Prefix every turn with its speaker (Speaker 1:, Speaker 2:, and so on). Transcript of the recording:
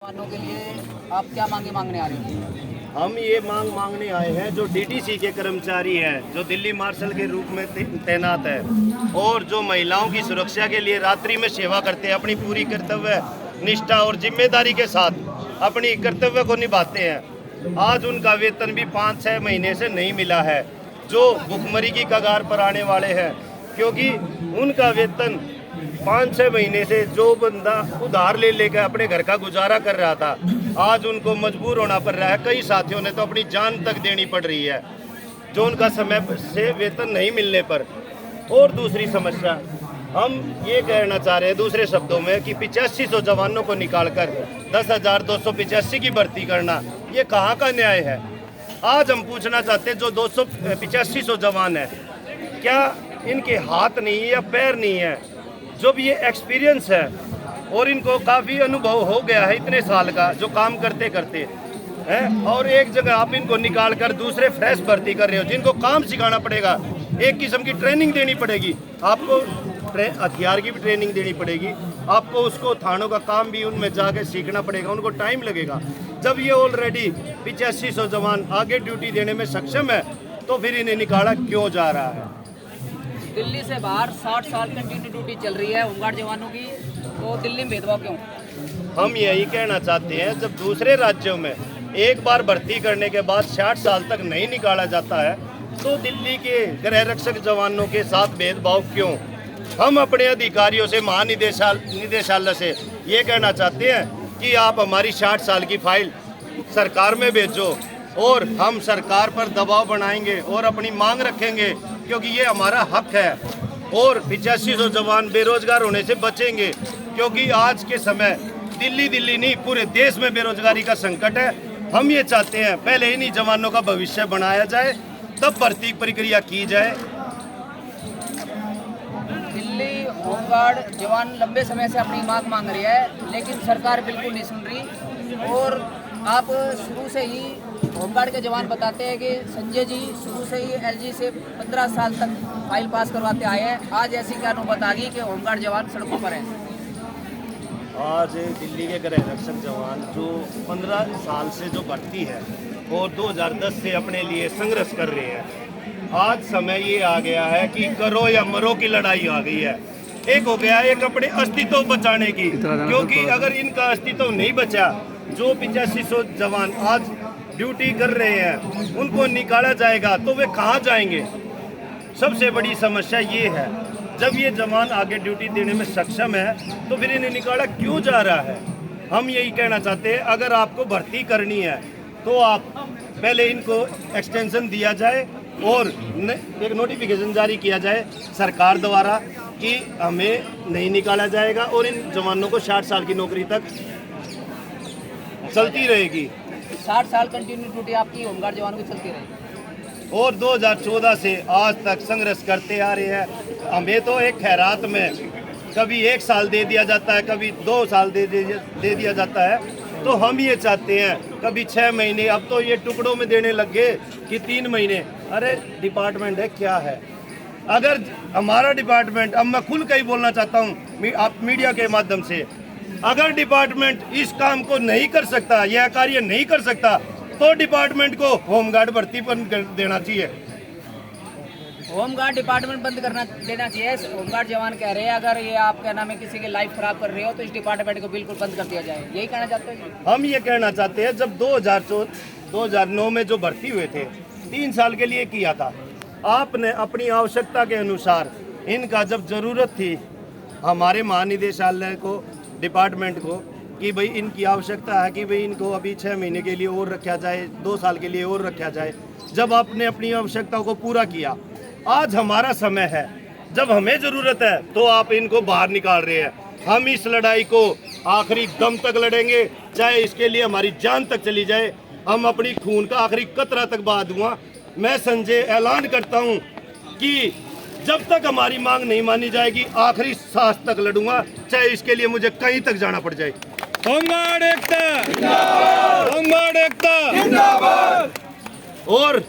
Speaker 1: जवानों के लिए आप क्या मांगने आ रहे हो?
Speaker 2: हम ये मांगने आए हैं जो डीडीसी के कर्मचारी हैं, जो दिल्ली मार्शल के रूप में तैनात है और जो महिलाओं की सुरक्षा के लिए रात्रि में सेवा करते हैं, अपनी पूरी कर्तव्य निष्ठा और जिम्मेदारी के साथ अपनी कर्तव्य को निभाते हैं। आज उनका वेतन भी 5-6 महीने से नहीं मिला है, जो भुखमरी की कगार पर आने वाले हैं, क्योंकि उनका वेतन 5-6 महीने से जो बंदा उधार ले लेकर अपने घर का गुजारा कर रहा था, आज उनको मजबूर होना पड़ रहा है। कई साथियों ने तो अपनी जान तक देनी पड़ रही है, जो उनका समय से वेतन नहीं मिलने पर। और दूसरी समस्या हम ये कहना चाह रहे हैं दूसरे शब्दों में कि 8500 जवानों को निकालकर 10,285 की भर्ती करना, ये कहाँ का न्याय है? आज हम पूछना चाहते हैं, जो 8500 जवान है, क्या इनके हाथ नहीं है या पैर नहीं है? जो भी ये एक्सपीरियंस है और इनको काफ़ी अनुभव हो गया है इतने साल का, जो काम करते करते हैं, और एक जगह आप इनको निकाल कर दूसरे फ्रेश भर्ती कर रहे हो, जिनको काम सिखाना पड़ेगा, एक किस्म की ट्रेनिंग देनी पड़ेगी आपको, हथियार की भी ट्रेनिंग देनी पड़ेगी आपको, उसको थानों का काम भी उनमें जाके सीखना पड़ेगा, उनको टाइम लगेगा। जब ये ऑलरेडी 8500 जवान आगे ड्यूटी देने में सक्षम है, तो फिर इन्हें निकाला क्यों जा रहा है?
Speaker 1: दिल्ली से बाहर 60 साल कंटिन्यू ड्यूटी चल रही है होमगार्ड जवानों की, तो दिल्ली में भेदभाव क्यों?
Speaker 2: हम यही कहना चाहते हैं, जब दूसरे राज्यों में एक बार भर्ती करने के बाद 60 साल तक नहीं निकाला जाता है, तो दिल्ली के गृह रक्षक जवानों के साथ भेदभाव क्यों? हम अपने अधिकारियों से, निदेशालय से ये कहना चाहते हैं कि आप हमारी 60 साल की फाइल सरकार में भेजो और हम सरकार पर दबाव बनाएंगे और अपनी मांग रखेंगे, क्योंकि ये हमारा हक है। और 8500 जवान बेरोजगार होने से बचेंगे, क्योंकि आज के समय दिल्ली नहीं पूरे देश में बेरोजगारी का संकट है। हम ये चाहते हैं पहले इन्हीं जवानों का भविष्य बनाया जाए, तब भर्ती प्रक्रिया की जाए।
Speaker 1: दिल्ली होमगार्ड जवान लंबे समय से अपनी मांग रही है, लेकिन सरकार बिल्कुल नहीं सुन रही। और आप शुरू से ही होमगार्ड के जवान बताते हैं कि संजय जी शुरू से ही एलजी से 15 साल तक फाइल पास करवाते आए हैं। आज ऐसी क्या नौबत आ गई कि होमगार्ड जवान सड़कों पर हैं?
Speaker 2: आज दिल्ली के गृह रक्षक जवान जो 15 साल से जो भर्ती है और 2010 से अपने लिए संघर्ष कर रहे हैं, आज समय ये आ गया है कि करो या मरो की लड़ाई आ गई है। एक हो गया एक अपने अस्तित्व बचाने की, क्योंकि अगर इनका अस्तित्व नहीं बचा, जो 8500 जवान आज ड्यूटी कर रहे हैं, उनको निकाला जाएगा तो वे कहाँ जाएंगे? सबसे बड़ी समस्या ये है, जब ये जवान आगे ड्यूटी देने में सक्षम है, तो फिर इन्हें निकाला क्यों जा रहा है? हम यही कहना चाहते हैं, अगर आपको भर्ती करनी है तो आप पहले इनको एक्सटेंशन दिया जाए और एक नोटिफिकेशन जारी किया जाए सरकार द्वारा कि हमें नहीं निकाला जाएगा और इन जवानों को 60 साल की नौकरी तक चलती रहेगी।
Speaker 1: 60 साल कंटिन्यू ड्यूटी आपकी होमगार्ड जवानों की चलती रहेगी
Speaker 2: और 2014 से आज तक संघर्ष करते आ रहे हैं। हमें तो एक खैरात में कभी 1 साल दे दिया जाता है, कभी 2 साल दे दिया जाता है। तो हम ये चाहते हैं कभी 6 महीने, अब तो ये टुकड़ों में देने लग गए कि 3 महीने। अरे डिपार्टमेंट है क्या है? अगर हमारा डिपार्टमेंट, अब मैं खुल के ही बोलना चाहता हूँ आप मीडिया के माध्यम से, अगर डिपार्टमेंट इस काम को नहीं कर सकता, यह कार्य नहीं कर सकता, तो डिपार्टमेंट को होमगार्ड भर्ती बंद कर देना चाहिए।
Speaker 1: होमगार्ड डिपार्टमेंट बंद करना देना चाहिए। होमगार्ड जवान कह रहे हैं अगर ये आपका नाम है किसी की लाइफ खराब कर रहे हो तो इस डिपार्टमेंट को बिल्कुल बंद कर दिया जाए, यही कहना चाहते हैं?
Speaker 2: हम ये कहना चाहते हैं, जब 2009 में जो भर्ती हुए थे, 3 साल के लिए किया था, आपने अपनी आवश्यकता के अनुसार इनका जब ज़रूरत थी हमारे महानिदेशालय को, डिपार्टमेंट को, कि भाई इनकी आवश्यकता है कि भाई इनको अभी 6 महीने के लिए और रखा जाए, 2 साल के लिए और रखा जाए, जब आपने अपनी आवश्यकताओं को पूरा किया, आज हमारा समय है, जब हमें ज़रूरत है तो आप इनको बाहर निकाल रहे हैं। हम इस लड़ाई को आखिरी दम तक लड़ेंगे, चाहे इसके लिए हमारी जान तक चली जाए। हम अपनी खून का आखिरी कतरा तक बहा दूंगा। मैं संजय ऐलान करता हूं कि जब तक हमारी मांग नहीं मानी जाएगी, आखिरी सांस तक लड़ूंगा, चाहे इसके लिए मुझे कहीं तक जाना पड़ जाए।
Speaker 3: होमगार्ड एकता, होमगार्ड एकता।
Speaker 2: और